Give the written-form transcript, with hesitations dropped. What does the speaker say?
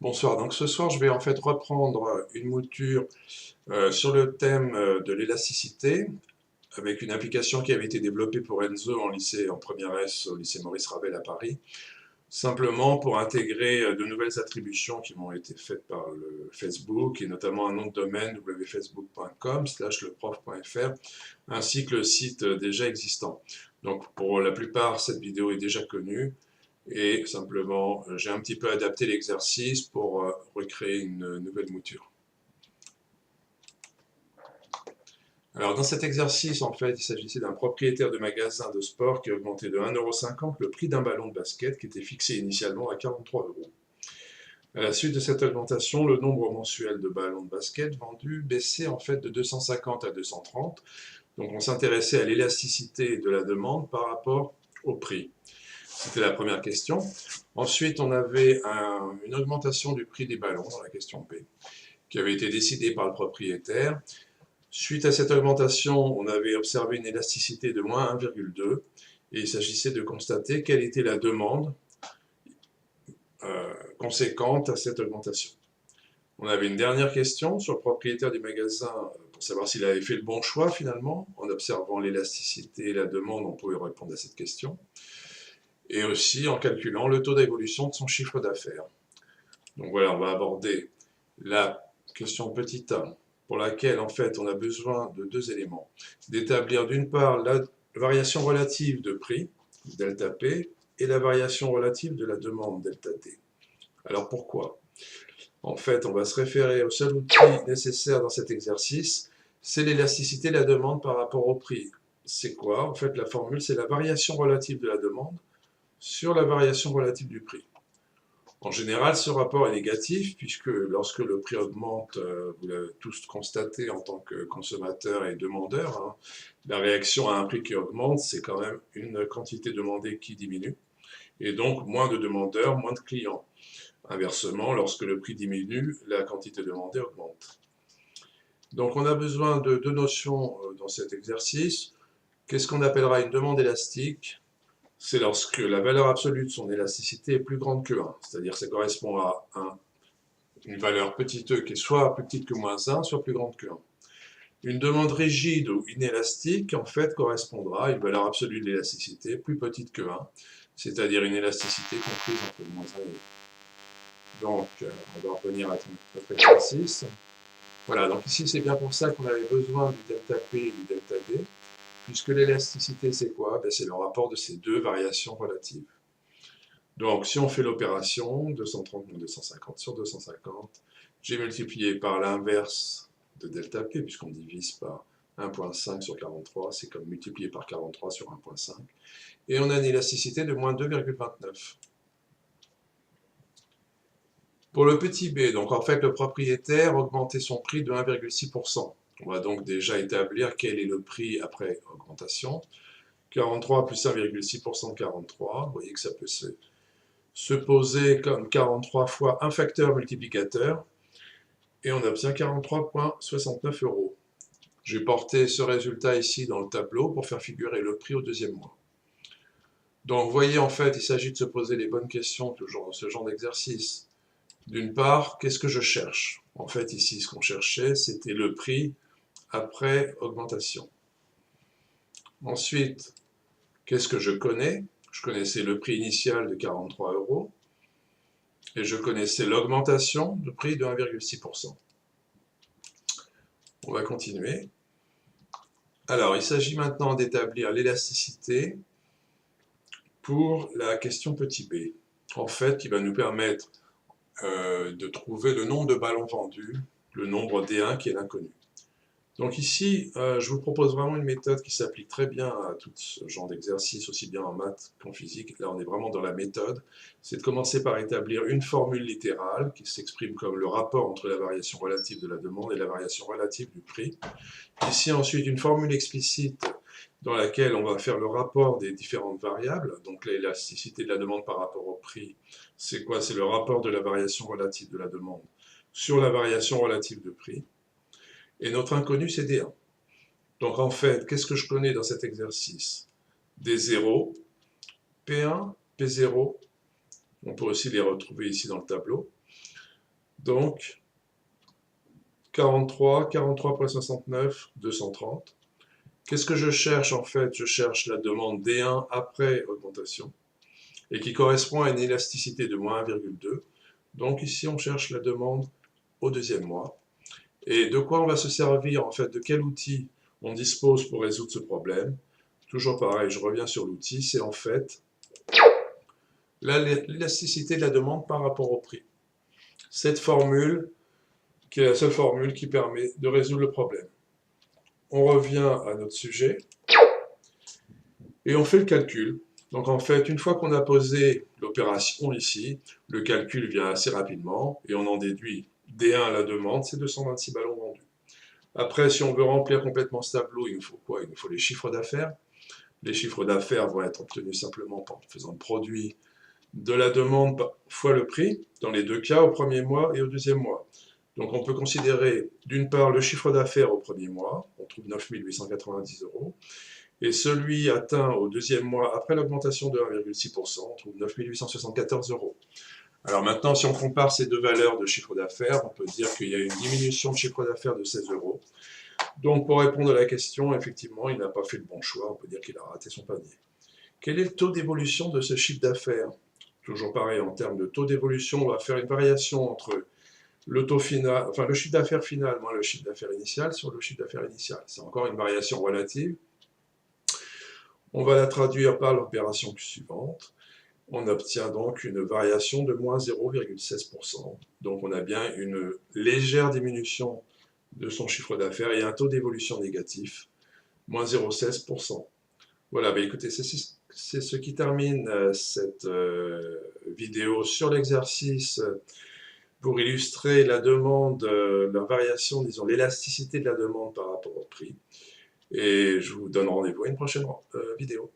Bonsoir, donc ce soir je vais en fait reprendre une mouture sur le thème de l'élasticité avec une application qui avait été développée pour Enzo en lycée, en première S au lycée Maurice Ravel à Paris, simplement pour intégrer de nouvelles attributions qui m'ont été faites par le Facebook et notamment un nom de domaine www.facebook.com/leprof.fr ainsi que le site déjà existant. Donc pour la plupart cette vidéo est déjà connue. Et simplement, j'ai un petit peu adapté l'exercice pour recréer une nouvelle mouture. Alors dans cet exercice, en fait, il s'agissait d'un propriétaire de magasin de sport qui a augmenté de 1,50 € le prix d'un ballon de basket qui était fixé initialement à 43 €. À la suite de cette augmentation, le nombre mensuel de ballons de basket vendus baissait en fait de 250 à 230. Donc on s'intéressait à l'élasticité de la demande par rapport au prix. C'était la première question. Ensuite, on avait une augmentation du prix des ballons dans la question B, qui avait été décidée par le propriétaire. Suite à cette augmentation, on avait observé une élasticité de moins 1,2 et il s'agissait de constater quelle était la demande conséquente à cette augmentation. On avait une dernière question sur le propriétaire du magasin pour savoir s'il avait fait le bon choix finalement. En observant l'élasticité et la demande, on pouvait répondre à cette question. Et aussi en calculant le taux d'évolution de son chiffre d'affaires. Donc voilà, on va aborder la question petit a, pour laquelle en fait on a besoin de deux éléments. D'établir d'une part la variation relative de prix, delta P, et la variation relative de la demande, delta T. Alors pourquoi? En fait, on va se référer au seul outil nécessaire dans cet exercice, c'est l'élasticité de la demande par rapport au prix. C'est quoi? En fait, la formule, c'est la variation relative de la demande sur la variation relative du prix. En général, ce rapport est négatif puisque lorsque le prix augmente, vous l'avez tous constaté en tant que consommateur et demandeur, hein, la réaction à un prix qui augmente, c'est quand même une quantité demandée qui diminue et donc moins de demandeurs, moins de clients. Inversement, lorsque le prix diminue, la quantité demandée augmente. Donc on a besoin de deux notions dans cet exercice. Qu'est-ce qu'on appellera une demande élastique? C'est lorsque la valeur absolue de son élasticité est plus grande que 1, c'est-à-dire que ça correspond à une valeur petit e qui est soit plus petite que moins 1, soit plus grande que 1. Une demande rigide ou inélastique, en fait, correspondra à une valeur absolue de l'élasticité plus petite que 1, c'est-à-dire une élasticité comprise entre moins 1 et 1. Donc, on va revenir à notre exercice. Voilà, donc ici, c'est bien pour ça qu'on avait besoin du delta P et du delta D, puisque l'élasticité, c'est quoi? Ben, c'est le rapport de ces deux variations relatives. Donc, si on fait l'opération, 230 moins 250 sur 250, j'ai multiplié par l'inverse de delta P, puisqu'on divise par 1,5 sur 43, c'est comme multiplier par 43 sur 1,5, et on a une élasticité de moins 2,29. Pour le petit b, donc en fait le propriétaire a augmenté son prix de 1,6%. On va donc déjà établir quel est le prix après augmentation. 43 plus 1,6% de 43, vous voyez que ça peut se poser comme 43 fois un facteur multiplicateur, et on obtient 43,69 €. J'ai porté ce résultat ici dans le tableau pour faire figurer le prix au deuxième mois. Donc vous voyez, en fait, il s'agit de se poser les bonnes questions toujours dans ce genre d'exercice. D'une part, qu'est-ce que je cherche? En fait, ici, ce qu'on cherchait, c'était le prix après augmentation. Ensuite, qu'est-ce que je connais? Je connaissais le prix initial de 43 € et je connaissais l'augmentation de prix de 1,6%. On va continuer. Alors, il s'agit maintenant d'établir l'élasticité pour la question petit b, en fait, qui va nous permettre de trouver le nombre de ballons vendus, le nombre D1 qui est l'inconnu. Donc ici, je vous propose vraiment une méthode qui s'applique très bien à tout ce genre d'exercice, aussi bien en maths qu'en physique. Là, on est vraiment dans la méthode. C'est de commencer par établir une formule littérale qui s'exprime comme le rapport entre la variation relative de la demande et la variation relative du prix. Ici, ensuite, une formule explicite dans laquelle on va faire le rapport des différentes variables. Donc l'élasticité de la demande par rapport au prix, c'est quoi? C'est le rapport de la variation relative de la demande sur la variation relative de prix. Et notre inconnu, c'est D1. Donc en fait, qu'est-ce que je connais dans cet exercice? D0, P1, P0, on peut aussi les retrouver ici dans le tableau. Donc, 43,69, 230. Qu'est-ce que je cherche en fait? Je cherche la demande D1 après augmentation et qui correspond à une élasticité de moins 1,2. Donc ici, on cherche la demande au deuxième mois. Et de quoi on va se servir en fait? De quel outil on dispose pour résoudre ce problème? Toujours pareil, je reviens sur l'outil, c'est en fait l'élasticité de la demande par rapport au prix. Cette formule, qui est la seule formule qui permet de résoudre le problème. On revient à notre sujet et on fait le calcul. Donc en fait, une fois qu'on a posé l'opération ici, le calcul vient assez rapidement et on en déduit D1 la demande, c'est 226 ballons vendus. Après, si on veut remplir complètement ce tableau, il nous faut quoi? Il nous faut les chiffres d'affaires. Les chiffres d'affaires vont être obtenus simplement en faisant le produit de la demande fois le prix, dans les deux cas, au premier mois et au deuxième mois. Donc on peut considérer d'une part le chiffre d'affaires au premier mois, on trouve 9 890 €, et celui atteint au deuxième mois après l'augmentation de 1,6%, on trouve 9 874 €. Alors maintenant, si on compare ces deux valeurs de chiffre d'affaires, on peut dire qu'il y a une diminution de chiffre d'affaires de 16 €. Donc pour répondre à la question, effectivement, il n'a pas fait le bon choix, on peut dire qu'il a raté son panier. Quel est le taux d'évolution de ce chiffre d'affaires? Toujours pareil, en termes de taux d'évolution, on va faire une variation entre le taux final, enfin le chiffre d'affaires final moins le chiffre d'affaires initial sur le chiffre d'affaires initial. C'est encore une variation relative. On va la traduire par l'opération suivante. On obtient donc une variation de moins 0,16%. Donc on a bien une légère diminution de son chiffre d'affaires et un taux d'évolution négatif, moins 0,16%. Voilà, bah écoutez, c'est ce qui termine cette vidéo sur l'exercice pour illustrer la demande, la variation, disons, l'élasticité de la demande par rapport au prix. Et je vous donne rendez-vous à une prochaine vidéo.